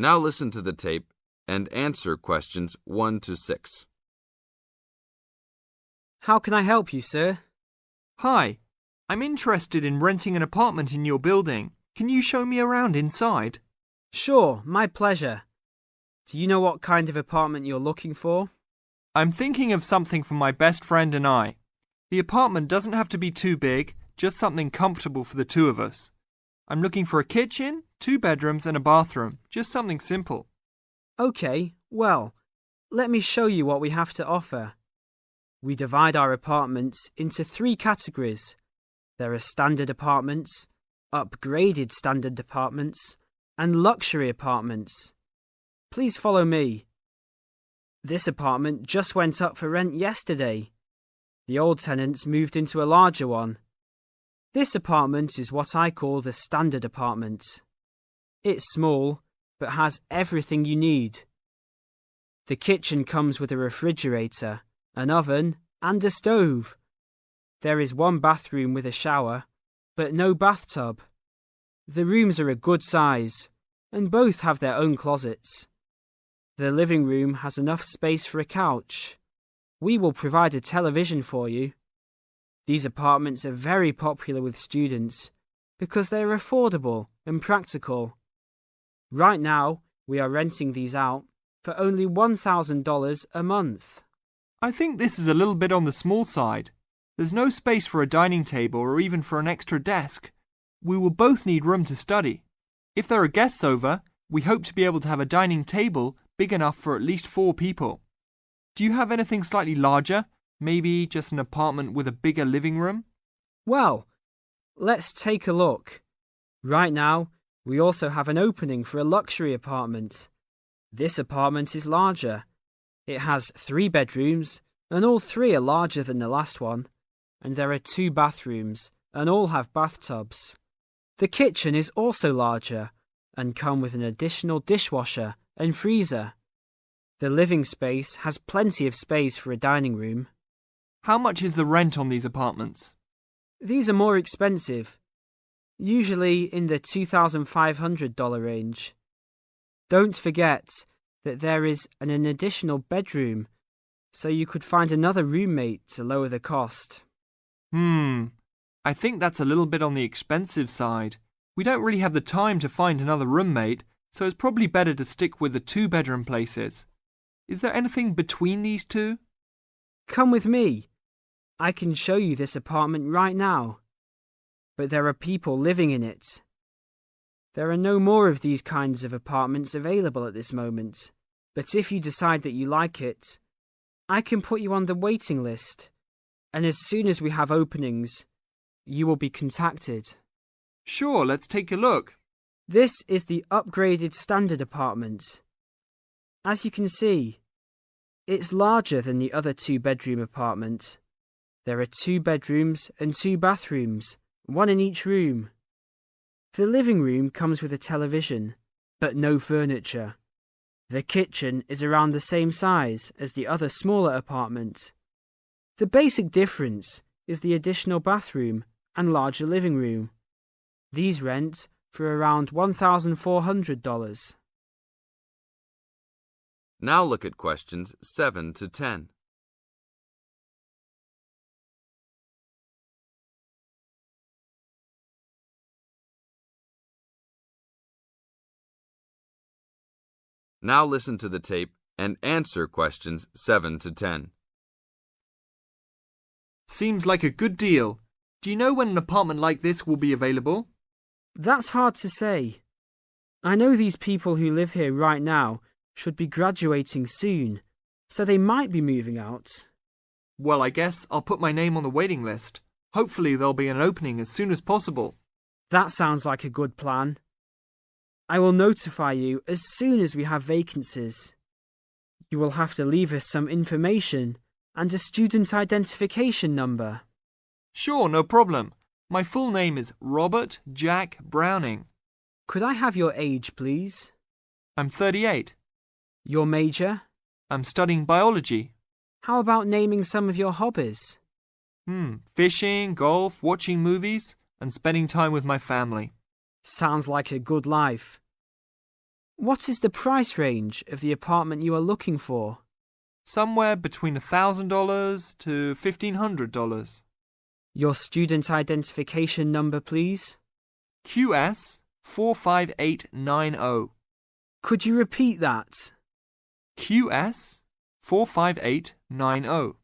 Now listen to the tape and answer questions 1 to 6. How can I help you, sir? Hi, I'm interested in renting an apartment in your building. Can you show me around inside? Sure, my pleasure. Do you know what kind of apartment you're looking for? I'm thinking of something for my best friend and I. The apartment doesn't have to be too big, just something comfortable for the two of us. I'm looking for a kitchen, 2 bedrooms and a bathroom, just something simple. Okay, well, let me show you what we have to offer. We divide our apartments into 3 categories. There are standard apartments, upgraded standard apartments, and luxury apartments. Please follow me. This apartment just went up for rent yesterday. The old tenants moved into a larger one. This apartment is what I call the standard apartment. It's small, but has everything you need. The kitchen comes with a refrigerator, an oven, and a stove. There is 1 bathroom with a shower, but no bathtub. The rooms are a good size, and both have their own closets. The living room has enough space for a couch. We will provide a television for you. These apartments are very popular with students because they are affordable and practical. Right now, we are renting these out for only $1,000 a month. I think this is a little bit on the small side. There's no space for a dining table or even for an extra desk. We will both need room to study. If there are guests over, we hope to be able to have a dining table big enough for at least 4 people. Do you have anything slightly larger? Maybe just an apartment with a bigger living room? Well, let's take a look. Right now, we also have an opening for a luxury apartment. This apartment is larger. It has 3 bedrooms, and all 3 are larger than the last one. And there are 2 bathrooms, and all have bathtubs. The kitchen is also larger, and come with an additional dishwasher and freezer. The living space has plenty of space for a dining room. How much is the rent on these apartments? These are more expensive, usually in the $2,500 range. Don't forget that there is an additional bedroom, so you could find another roommate to lower the cost. I think that's a little bit on the expensive side. We don't really have the time to find another roommate, so it's probably better to stick with the 2-bedroom places. Is there anything between these 2? Come with me. I can show you this apartment right now. But there are people living in it. There are no more of these kinds of apartments available at this moment. But if you decide that you like it, I can put you on the waiting list. And as soon as we have openings, you will be contacted. Sure, let's take a look. This is the upgraded standard apartment. As you can see, it's larger than the other 2-bedroom apartment. There are 2 bedrooms and 2 bathrooms, 1 in each room. The living room comes with a television, but no furniture. The kitchen is around the same size as the other smaller apartment. The basic difference is the additional bathroom and larger living room. These rent for around $1,400. Now look at questions 7 to 10. Now listen to the tape and answer questions 7 to 10. Seems like a good deal. Do you know when an apartment like this will be available? That's hard to say. I know these people who live here right now should be graduating soon, so they might be moving out. Well, I guess I'll put my name on the waiting list. Hopefully there'll be an opening as soon as possible. That sounds like a good plan. I will notify you as soon as we have vacancies. You will have to leave us some information and a student identification number. Sure, no problem. My full name is Robert Jack Browning. Could I have your age, please? I'm 38. Your major? I'm studying biology. How about naming some of your hobbies? Fishing, golf, watching movies, and spending time with my family. Sounds like a good life. What is the price range of the apartment you are looking for? Somewhere between $1,000 to $1,500. Your student identification number, please. QS 45890. Could you repeat that? QS 45890.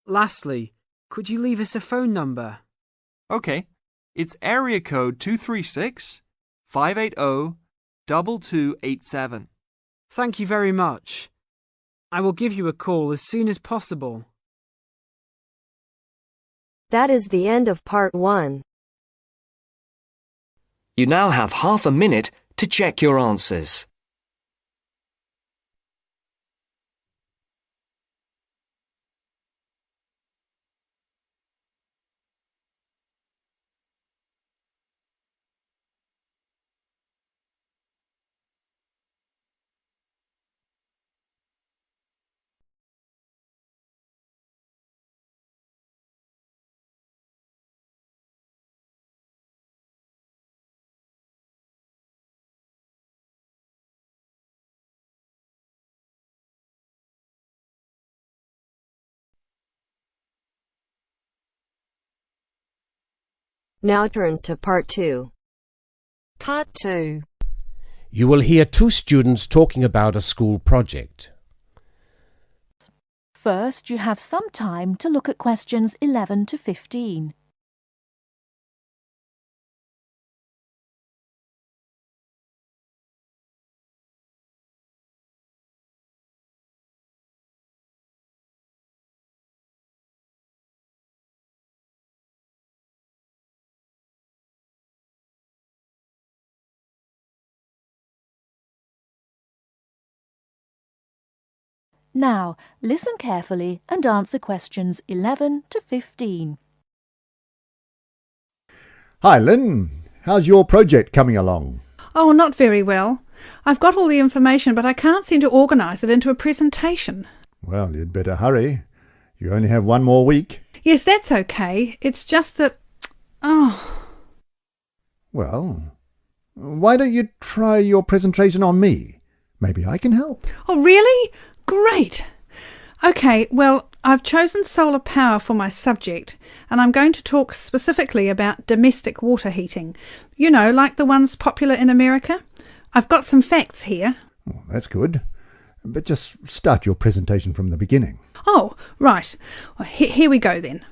Lastly, could you leave us a phone number? Okay, it's area code 236 580 2287. Thank you very much. I will give you a call as soon as possible. That is the end of part 1. You now have half a minute to check your answers. Now turns to part 2. Part 2. You will hear two students talking about a school project. First, you have some time to look at questions 11 to 15. Now, listen carefully and answer questions 11 to 15. Hi, Lynn. How's your project coming along? Oh, not very well. I've got all the information, but I can't seem to organise it into a presentation. Well, you'd better hurry. You only have one more week. Yes, that's okay. It's just that... Well, why don't you try your presentation on me? Maybe I can help. Oh, really? Great! OK, well, I've chosen solar power for my subject, and I'm going to talk specifically about domestic water heating. You know, like the ones popular in America. I've got some facts here. Oh, that's good. But just start your presentation from the beginning. Oh, right. Well, here we go then.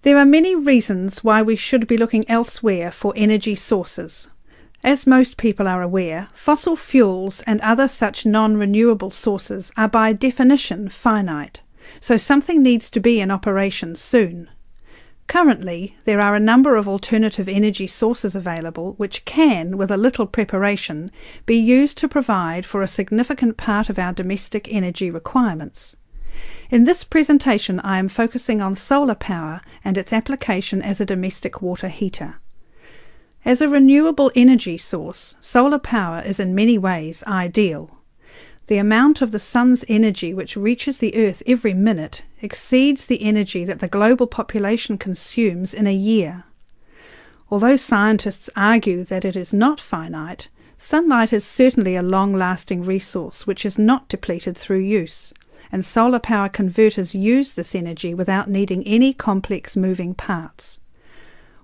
There are many reasons why we should be looking elsewhere for energy sources. As most people are aware, fossil fuels and other such non-renewable sources are by definition finite, so something needs to be in operation soon. Currently, there are a number of alternative energy sources available which can, with a little preparation, be used to provide for a significant part of our domestic energy requirements. In this presentation, I am focusing on solar power and its application as a domestic water heater. As a renewable energy source, solar power is in many ways ideal. The amount of the sun's energy which reaches the earth every minute exceeds the energy that the global population consumes in a year. Although scientists argue that it is not finite, sunlight is certainly a long-lasting resource which is not depleted through use, and solar power converters use this energy without needing any complex moving parts.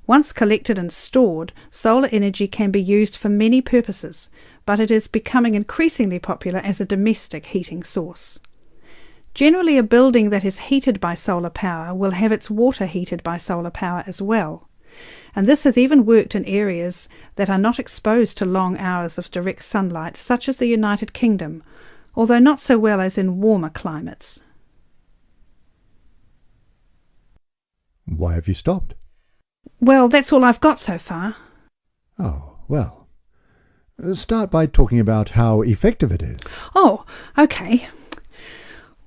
Once collected and stored, solar energy can be used for many purposes, but it is becoming increasingly popular as a domestic heating source. Generally, a building that is heated by solar power will have its water heated by solar power as well, and this has even worked in areas that are not exposed to long hours of direct sunlight, such as the United Kingdom, although not so well as in warmer climates. Why have you stopped? Well, that's all I've got so far. Oh, well. Start by talking about how effective it is. Oh, OK.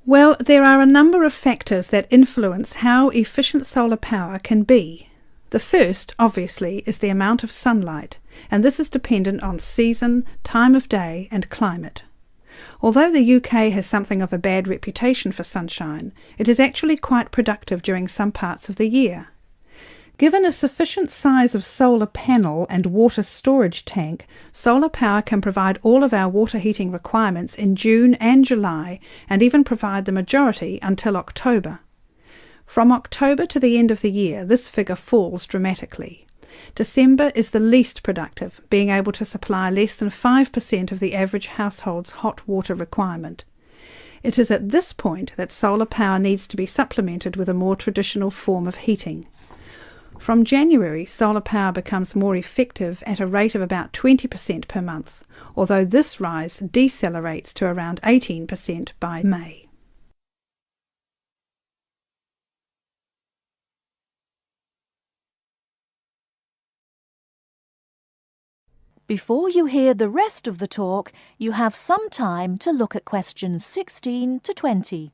Well, there are a number of factors that influence how efficient solar power can be. The first, obviously, is the amount of sunlight, and this is dependent on season, time of day, and climate. Although the UK has something of a bad reputation for sunshine, it is actually quite productive during some parts of the year. Given a sufficient size of solar panel and water storage tank, solar power can provide all of our water heating requirements in June and July, and even provide the majority until October. From October to the end of the year, this figure falls dramatically. December is the least productive, being able to supply less than 5% of the average household's hot water requirement. It is at this point that solar power needs to be supplemented with a more traditional form of heating. From January, solar power becomes more effective at a rate of about 20% per month, although this rise decelerates to around 18% by May. Before you hear the rest of the talk, you have some time to look at questions 16 to 20.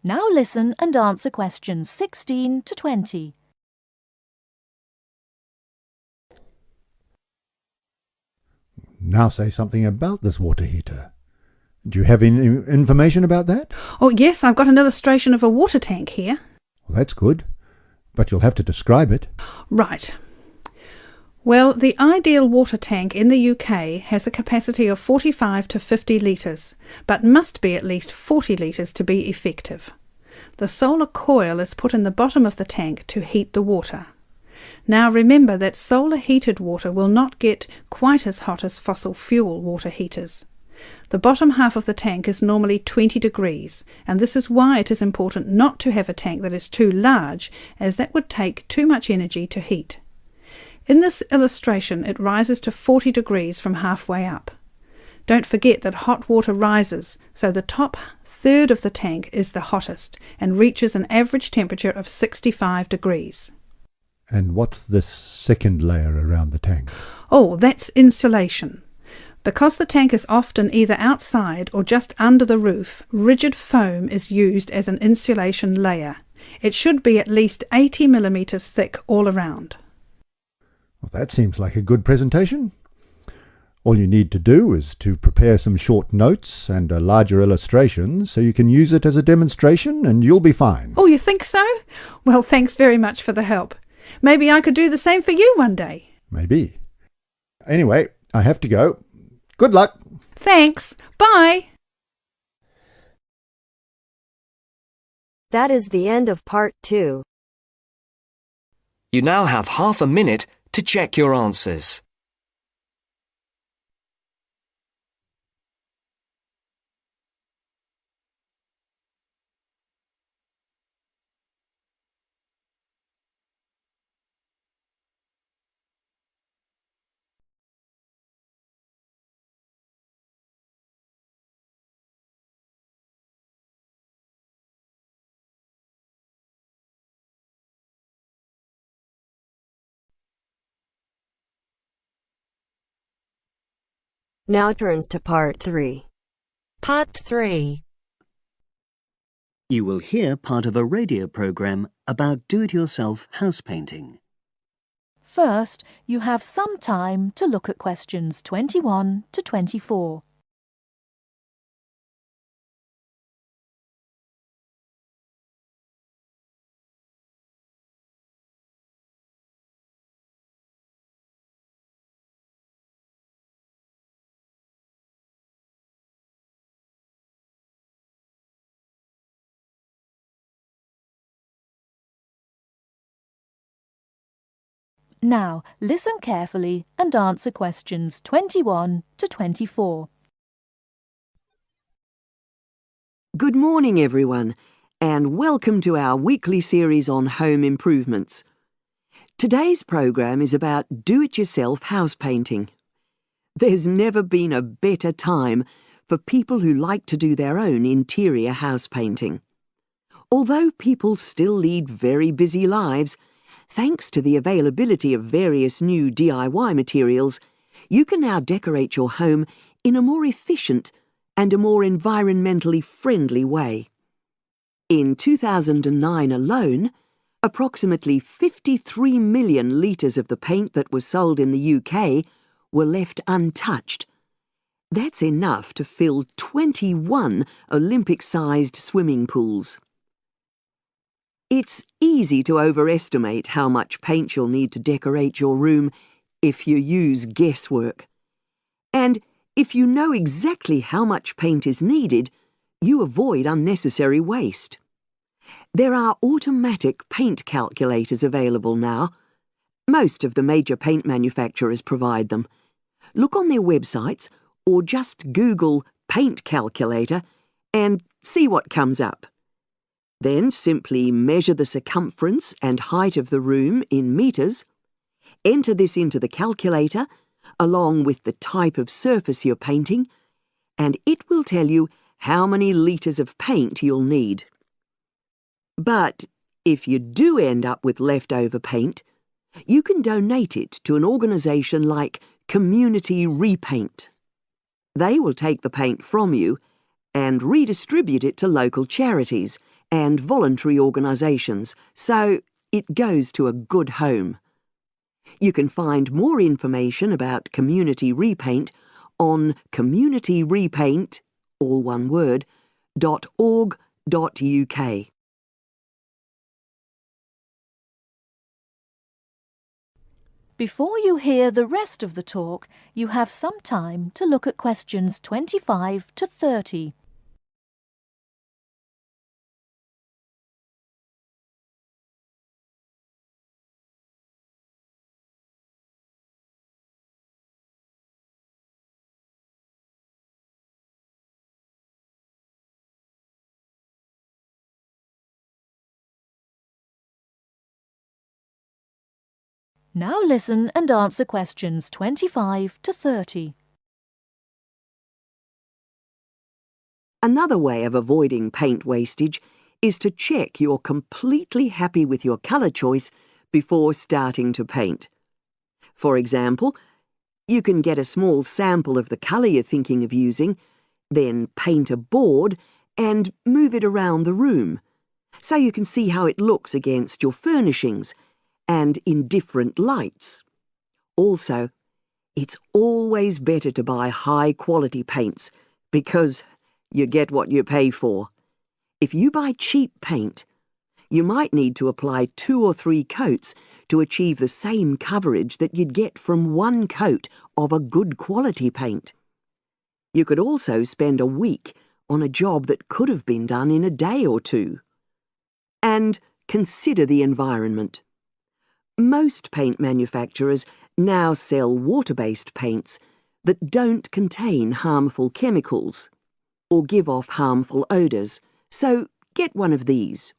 Now listen and answer questions 16 to 20. Now say something about this water heater. Do you have any information about that? Oh yes, I've got an illustration of a water tank here. Well, that's good, but you'll have to describe it. Right. Well, the ideal water tank in the UK has a capacity of 45 to 50 litres, but must be at least 40 litres to be effective. The solar coil is put in the bottom of the tank to heat the water. Now remember that solar heated water will not get quite as hot as fossil fuel water heaters. The bottom half of the tank is normally 20 degrees, and this is why it is important not to have a tank that is too large, as that would take too much energy to heat. In this illustration, it rises to 40 degrees from halfway up. Don't forget that hot water rises, so the top third of the tank is the hottest and reaches an average temperature of 65 degrees. And what's this second layer around the tank? Oh, that's insulation. Because the tank is often either outside or just under the roof, rigid foam is used as an insulation layer. It should be at least 80 millimetres thick all around. Well, that seems like a good presentation. All you need to do is to prepare some short notes and a larger illustration so you can use it as a demonstration and you'll be fine. Oh, you think so? Well, thanks very much for the help. Maybe I could do the same for you one day. Maybe. Anyway, I have to go. Good luck. Thanks. Bye. That is the end of part 2. You now have half a minute to check your answers. Now turns to part 3. Part 3. You will hear part of a radio program about do-it-yourself house painting. First, you have some time to look at questions 21 to 24. Now, listen carefully and answer questions 21 to 24. Good morning, everyone, and welcome to our weekly series on home improvements. Today's program is about do-it-yourself house painting. There's never been a better time for people who like to do their own interior house painting. Although people still lead very busy lives, thanks to the availability of various new DIY materials, You can now decorate your home in a more efficient and a more environmentally friendly way. In 2009 alone, approximately 53 million litres of the paint that was sold in the UK were left untouched. That's enough to fill 21 Olympic-sized swimming pools. It's easy to overestimate how much paint you'll need to decorate your room if you use guesswork. And if you know exactly how much paint is needed, you avoid unnecessary waste. There are automatic paint calculators available now. Most of the major paint manufacturers provide them. Look on their websites or just Google paint calculator and see what comes up. Then simply measure the circumference and height of the room in metres, enter this into the calculator along with the type of surface you're painting, and it will tell you how many litres of paint you'll need. But if you do end up with leftover paint, you can donate it to an organisation like Community Repaint. They will take the paint from you and redistribute it to local charities and voluntary organisations, so it goes to a good home. You can find more information about Community Repaint on communityrepaint, all one word, .org.uk. Before you hear the rest of the talk, you have some time to look at questions 25 to 30. Now listen and answer questions 25 to 30. Another way of avoiding paint wastage is to check you're completely happy with your colour choice before starting to paint. For example, you can get a small sample of the colour you're thinking of using, then paint a board and move it around the room, so you can see how it looks against your furnishings and in different lights. Also, it's always better to buy high-quality paints because you get what you pay for. If you buy cheap paint, you might need to apply 2 or 3 coats to achieve the same coverage that you'd get from 1 coat of a good quality paint. You could also spend a week on a job that could have been done in a day or 2. And consider the environment. Most paint manufacturers now sell water-based paints that don't contain harmful chemicals or give off harmful odours, so get one of these.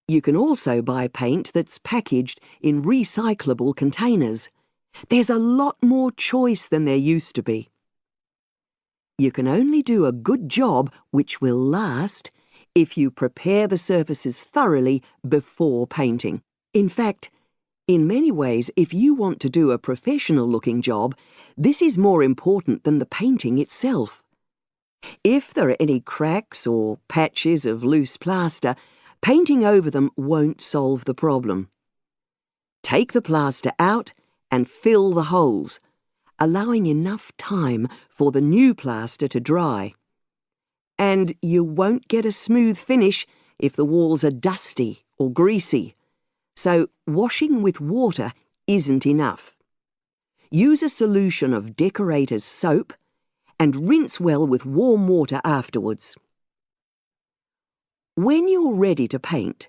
You can also buy paint that's packaged in recyclable containers. There's a lot more choice than there used to be. You can only do a good job which will last if you prepare the surfaces thoroughly before painting. In fact, in many ways, if you want to do a professional-looking job, this is more important than the painting itself. If there are any cracks or patches of loose plaster, painting over them won't solve the problem. Take the plaster out and fill the holes, allowing enough time for the new plaster to dry. And you won't get a smooth finish if the walls are dusty or greasy. So washing with water isn't enough. Use a solution of decorator's soap and rinse well with warm water afterwards. When you're ready to paint,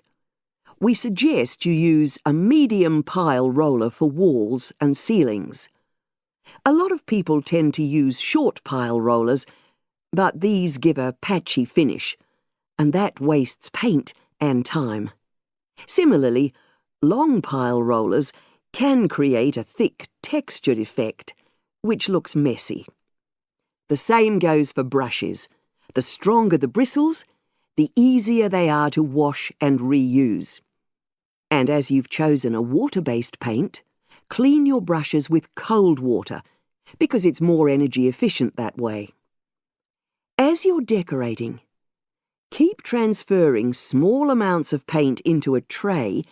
we suggest you use a medium pile roller for walls and ceilings. A lot of people tend to use short pile rollers, but these give a patchy finish, and that wastes paint and time. Similarly, long pile rollers can create a thick, textured effect, which looks messy. The same goes for brushes. The stronger the bristles, the easier they are to wash and reuse. And as you've chosen a water-based paint, clean your brushes with cold water because it's more energy efficient that way. As you're decorating, keep transferring small amounts of paint into a tray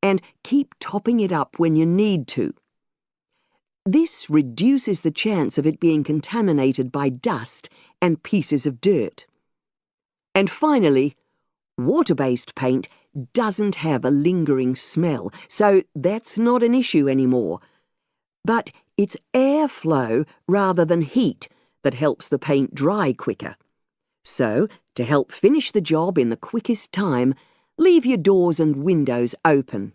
and keep topping it up when you need to. This reduces the chance of it being contaminated by dust and pieces of dirt. And finally, water-based paint doesn't have a lingering smell, so that's not an issue anymore. But it's airflow rather than heat that helps the paint dry quicker. So, to help finish the job in the quickest time, leave your doors and windows open.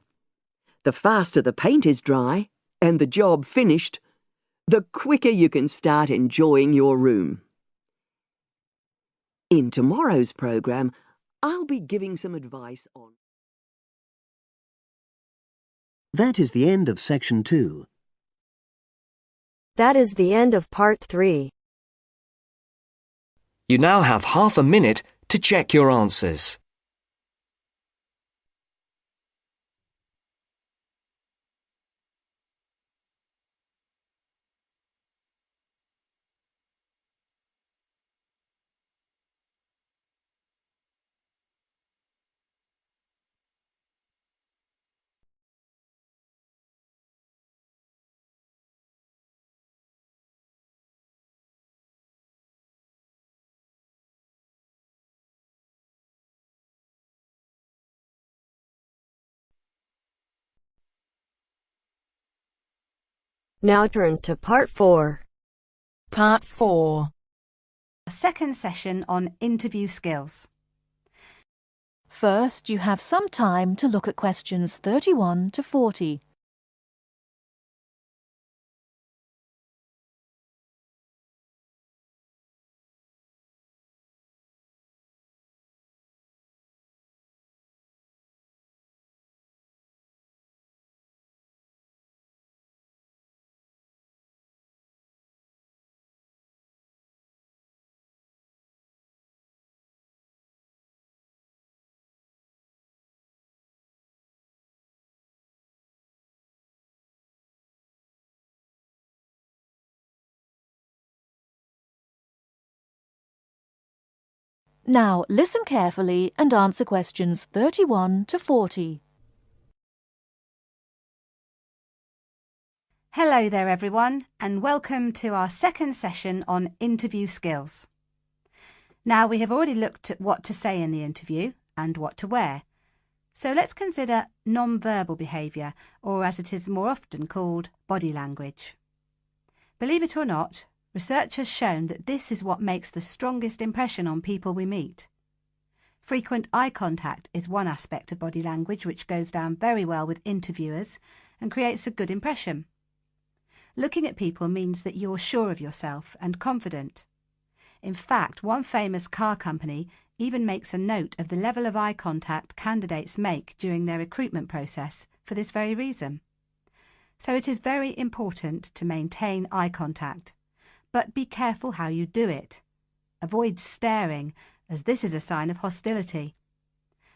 The faster the paint is dry and the job finished, the quicker you can start enjoying your room. In tomorrow's program, I'll be giving some advice on... That is the end of section 2. That is the end of part 3. You now have half a minute to check your answers. Now turns to part 4. Part 4. A second session on interview skills. First, you have some time to look at questions 31 to 40. Now listen carefully and answer questions 31 to 40. Hello there everyone, and welcome to our second session on interview skills. Now we have already looked at what to say in the interview and what to wear. So let's consider non-verbal behaviour, or as it is more often called, body language. Believe it or not, research has shown that this is what makes the strongest impression on people we meet. Frequent eye contact is one aspect of body language which goes down very well with interviewers and creates a good impression. Looking at people means that you're sure of yourself and confident. In fact, one famous car company even makes a note of the level of eye contact candidates make during their recruitment process for this very reason. So it is very important to maintain eye contact. But be careful how you do it. Avoid staring, as this is a sign of hostility.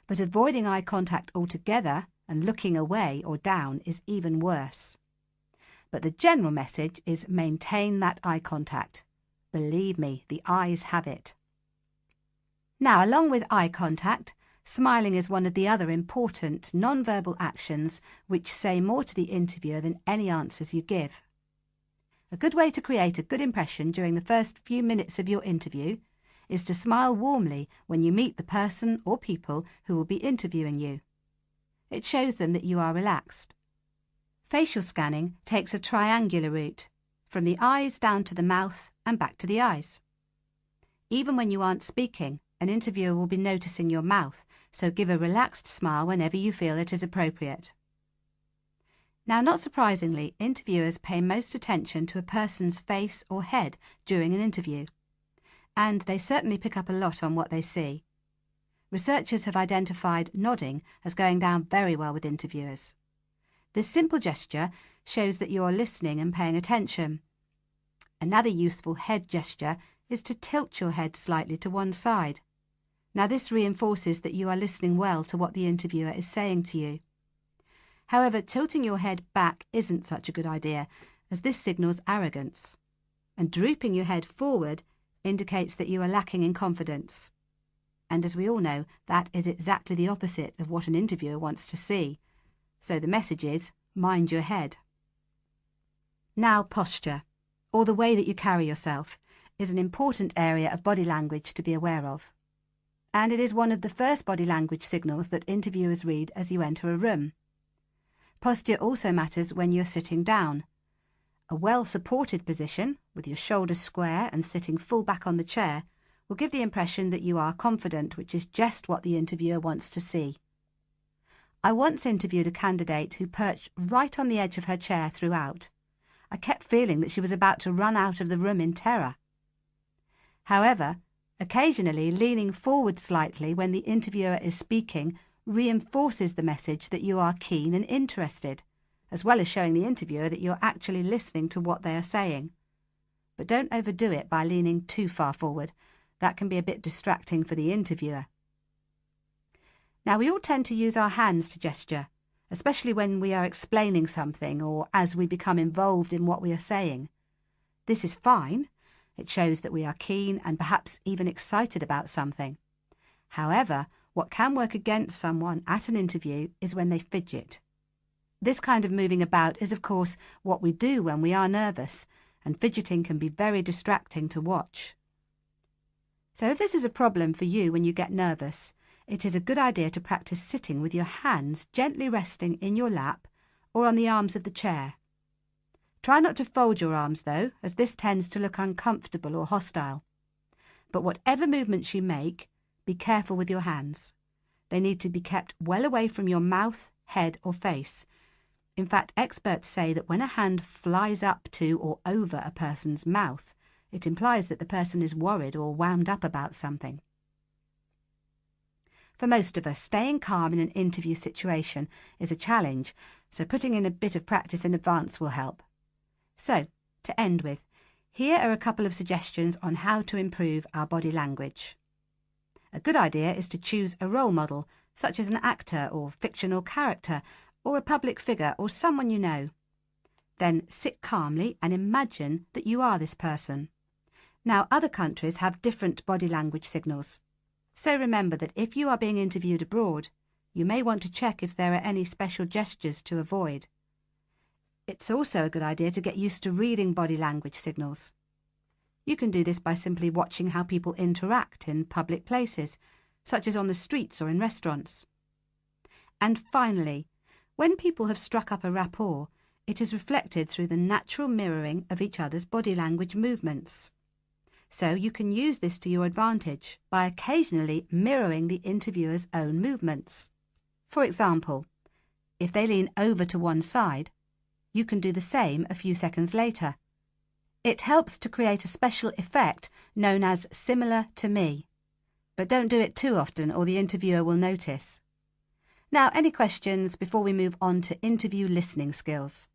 But avoiding eye contact altogether and looking away or down is even worse. But the general message is maintain that eye contact. Believe me, the eyes have it. Now, along with eye contact, smiling is one of the other important non-verbal actions which say more to the interviewer than any answers you give. A good way to create a good impression during the first few minutes of your interview is to smile warmly when you meet the person or people who will be interviewing you. It shows them that you are relaxed. Facial scanning takes a triangular route, from the eyes down to the mouth and back to the eyes. Even when you aren't speaking, an interviewer will be noticing your mouth, so give a relaxed smile whenever you feel it is appropriate. Now, not surprisingly, interviewers pay most attention to a person's face or head during an interview, and they certainly pick up a lot on what they see. Researchers have identified nodding as going down very well with interviewers. This simple gesture shows that you are listening and paying attention. Another useful head gesture is to tilt your head slightly to one side. Now, this reinforces that you are listening well to what the interviewer is saying to you. However, tilting your head back isn't such a good idea, as this signals arrogance. and drooping your head forward indicates that you are lacking in confidence. And as we all know, that is exactly the opposite of what an interviewer wants to see. So the message is, mind your head. Now, posture, or the way that you carry yourself, is an important area of body language to be aware of. And it is one of the first body language signals that interviewers read as you enter a room. Posture also matters when you're sitting down. A well-supported position, with your shoulders square and sitting full back on the chair, will give the impression that you are confident, which is just what the interviewer wants to see. I once interviewed a candidate who perched right on the edge of her chair throughout. I kept feeling that she was about to run out of the room in terror. However, occasionally leaning forward slightly when the interviewer is speaking reinforces the message that you are keen and interested, as well as showing the interviewer that you're actually listening to what they are saying. But don't overdo it by leaning too far forward. That can be a bit distracting for the interviewer. Now, we all tend to use our hands to gesture, especially when we are explaining something or as we become involved in what we are saying. This is fine. It shows that we are keen and perhaps even excited about something. However, what can work against someone at an interview is when they fidget. This kind of moving about is, of course, what we do when we are nervous, and fidgeting can be very distracting to watch. So if this is a problem for you when you get nervous, it is a good idea to practice sitting with your hands gently resting in your lap or on the arms of the chair. Try not to fold your arms though, as this tends to look uncomfortable or hostile. But whatever movements you make, be careful with your hands. They need to be kept well away from your mouth, head or face. In fact, experts say that when a hand flies up to or over a person's mouth, it implies that the person is worried or wound up about something. For most of us, staying calm in an interview situation is a challenge, so putting in a bit of practice in advance will help. So, to end with, here are a couple of suggestions on how to improve our body language. A good idea is to choose a role model, such as an actor or fictional character, or a public figure or someone you know. Then sit calmly and imagine that you are this person. Now, other countries have different body language signals. So remember that if you are being interviewed abroad, you may want to check if there are any special gestures to avoid. It's also a good idea to get used to reading body language signals. You can do this by simply watching how people interact in public places, such as on the streets or in restaurants. And finally, when people have struck up a rapport, it is reflected through the natural mirroring of each other's body language movements. So you can use this to your advantage by occasionally mirroring the interviewer's own movements. For example, if they lean over to one side, you can do the same a few seconds later. It helps to create a special effect known as similar to me. But don't do it too often or the interviewer will notice. Now, any questions before we move on to interview listening skills?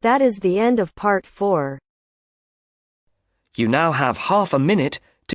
That is the end of part 4. You now have half a minute